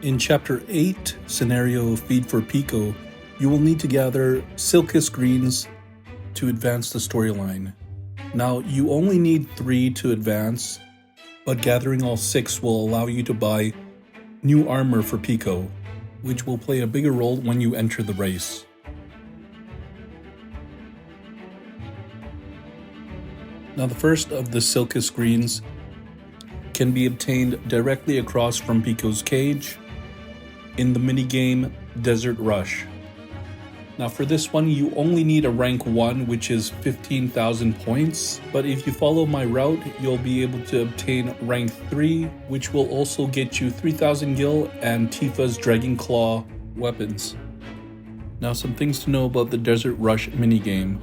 In Chapter 8, Scenario Feed for Piko, you will need to gather Sylkis greens to advance the storyline. Now, you only need 3 to advance, but gathering all 6 will allow you to buy new armor for Piko, which will play a bigger role when you enter the race. Now, the first of the Sylkis greens can be obtained directly across from Piko's cage in the minigame Desert Rush. Now for this one, you only need a rank 1, which is 15,000 points, but if you follow my route, you'll be able to obtain rank 3, which will also get you 3,000 gil and Tifa's Dragon Claw weapons. Now some things to know about the Desert Rush minigame.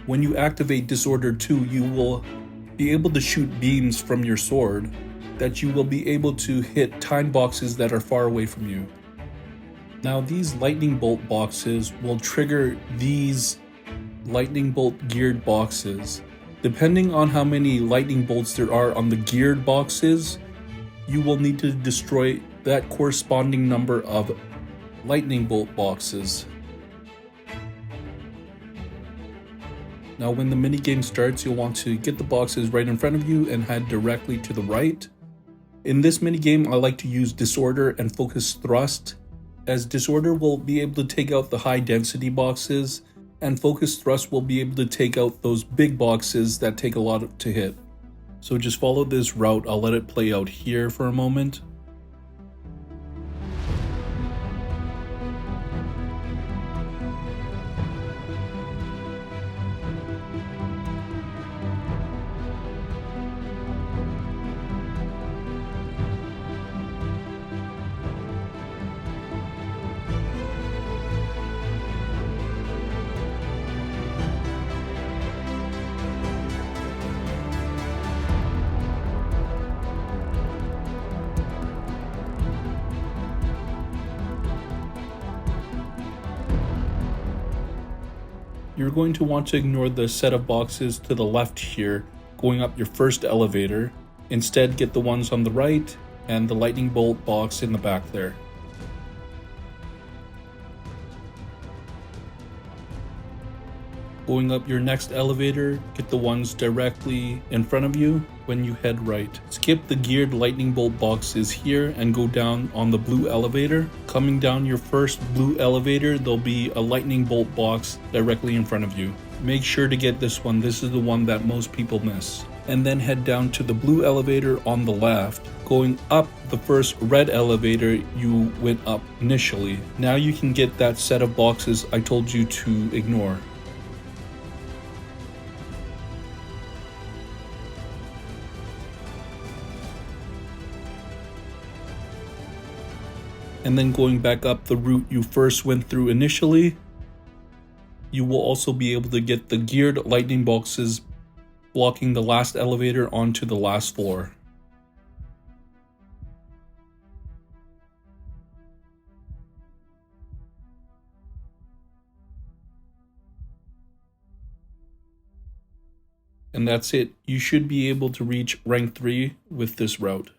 When you activate Disorder 2, you will be able to shoot beams from your sword that you will be able to hit time boxes that are far away from you. Now these lightning bolt boxes will trigger these lightning bolt geared boxes. Depending on how many lightning bolts there are on the geared boxes, you will need to destroy that corresponding number of lightning bolt boxes. Now when the minigame starts, you'll want to get the boxes right in front of you and head directly to the right. In this minigame, I like to use Disorder and Focus Thrust, as Disorder will be able to take out the high density boxes, and Focus Thrust will be able to take out those big boxes that take a lot to hit. So just follow this route. I'll let it play out here for a moment. You're going to want to ignore the set of boxes to the left here, going up your first elevator. Instead, get the ones on the right and the lightning bolt box in the back there. Going up your next elevator, get the ones directly in front of you when you head right. Skip the geared lightning bolt boxes here and go down on the blue elevator. Coming down your first blue elevator, there'll be a lightning bolt box directly in front of you. Make sure to get this one. This is the one that most people miss. And then head down to the blue elevator on the left. Going up the first red elevator you went up initially. Now you can get that set of boxes I told you to ignore. And then going back up the route you first went through initially, you will also be able to get the geared lightning boxes blocking the last elevator onto the last floor. And that's it. You should be able to reach rank 3 with this route.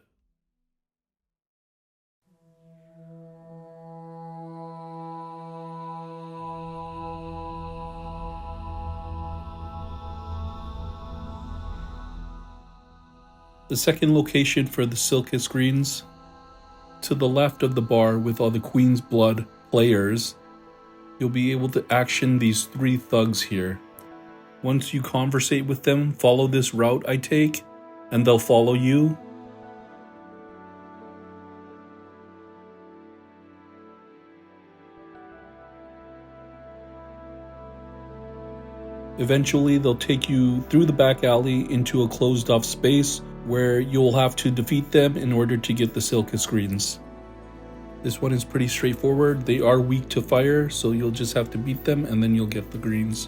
The second location for the Sylkis greens, to the left of the bar with all the Queen's Blood players, you'll be able to action these 3 thugs here. Once you conversate with them, follow this route I take, and they'll follow you. Eventually, they'll take you through the back alley into a closed off space where you'll have to defeat them in order to get the Sylkis greens. This one is pretty straightforward. They are weak to fire, so you'll just have to beat them and then you'll get the greens.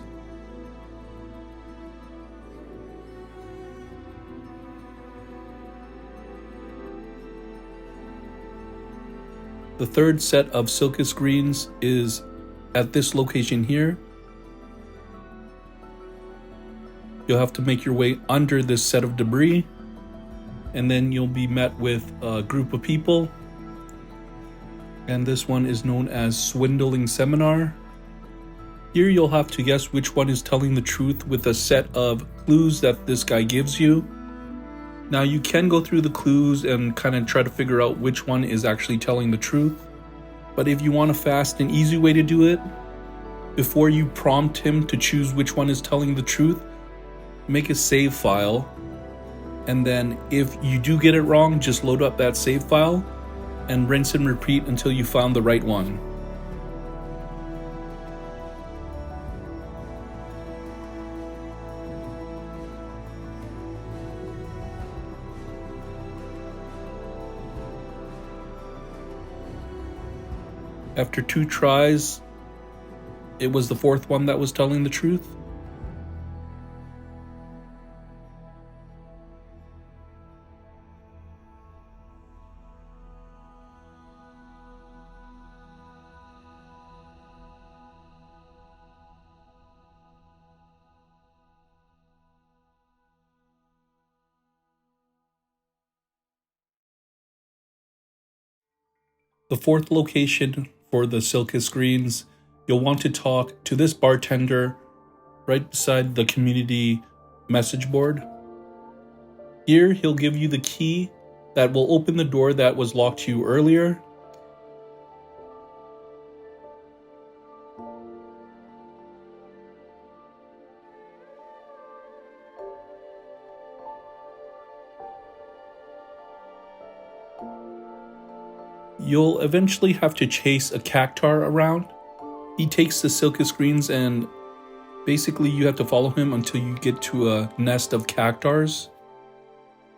The third set of Sylkis greens is at this location here. You'll have to make your way under this set of debris, and then you'll be met with a group of people and this one is known as Swindling Seminar. Here you'll have to guess which one is telling the truth with a set of clues that this guy gives you. Now you can go through the clues and kind of try to figure out which one is actually telling the truth. But if you want a fast and easy way to do it, before you prompt him to choose which one is telling the truth, make a save file. And then if you do get it wrong, just load up that save file and rinse and repeat until you found the right one. After 2 tries, it was the 4th one that was telling the truth. The 4th location for the Sylkis greens, you'll want to talk to this bartender right beside the community message board. Here he'll give you the key that will open the door that was locked to you earlier. You'll eventually have to chase a cactar around. He takes the Sylkis greens and basically you have to follow him until you get to a nest of cactars.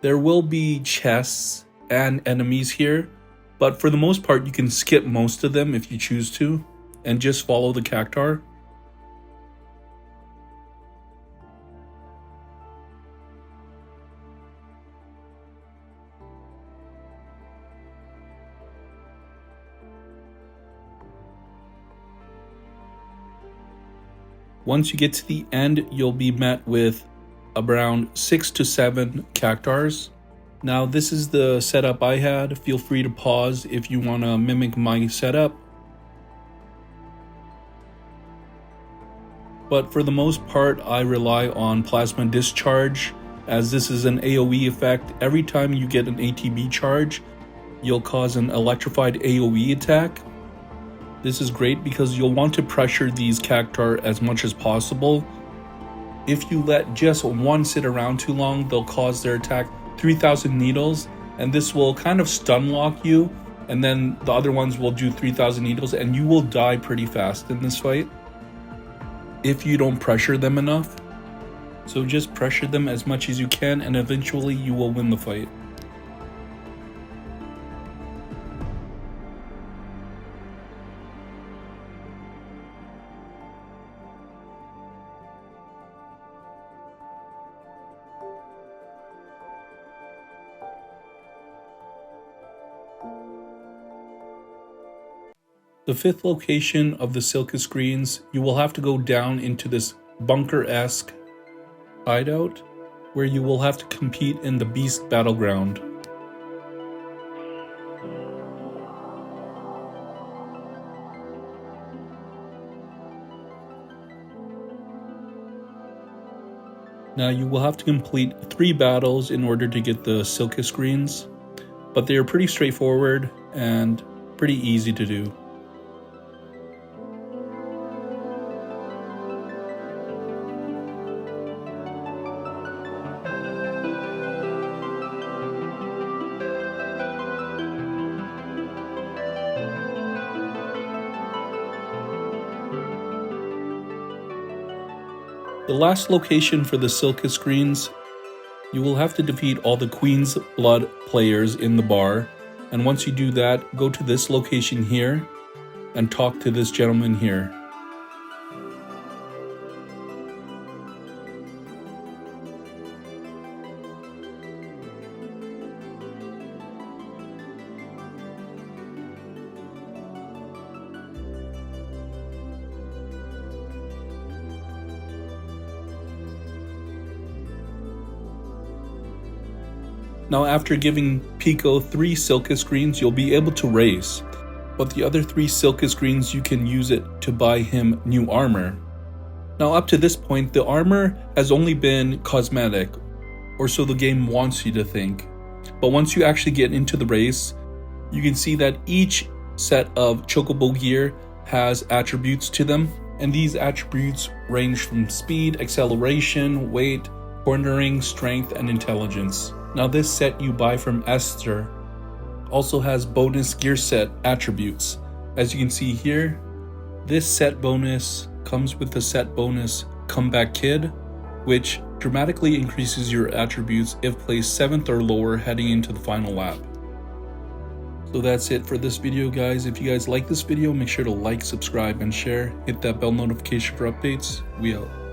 There will be chests and enemies here, but for the most part you can skip most of them if you choose to and just follow the cactar. Once you get to the end, you'll be met with around 6 to 7 cactars. Now this is the setup I had. Feel free to pause if you want to mimic my setup. But for the most part, I rely on plasma discharge, as this is an AoE effect. Every time you get an ATB charge, you'll cause an electrified AoE attack. This is great because you'll want to pressure these cactar as much as possible. If you let just one sit around too long, they'll cause their attack 3,000 needles, and this will kind of stun lock you, and then the other ones will do 3,000 needles, and you will die pretty fast in this fight if you don't pressure them enough. So just pressure them as much as you can, and eventually you will win the fight. The 5th location of the Sylkis greens, you will have to go down into this bunker-esque hideout where you will have to compete in the Beast Battleground. Now you will have to complete 3 battles in order to get the Sylkis greens, but they are pretty straightforward and pretty easy to do. The last location for the Sylkis greens, you will have to defeat all the Queen's Blood players in the bar, and once you do that, go to this location here and talk to this gentleman here. Now after giving Piko 3 Sylkis greens, you'll be able to race. but the other 3 Sylkis greens you can use it to buy him new armor. Now up to this point, the armor has only been cosmetic, or so the game wants you to think. But once you actually get into the race, you can see that each set of chocobo gear has attributes to them, and these attributes range from speed, acceleration, weight, cornering, strength, and intelligence. Now this set you buy from Esther also has bonus gear set attributes. As you can see here, this set bonus comes with the set bonus Comeback Kid, which dramatically increases your attributes if placed 7th or lower heading into the final lap. So that's it for this video, guys. If you guys like this video, make sure to like, subscribe, and share. Hit that bell notification for updates. We out.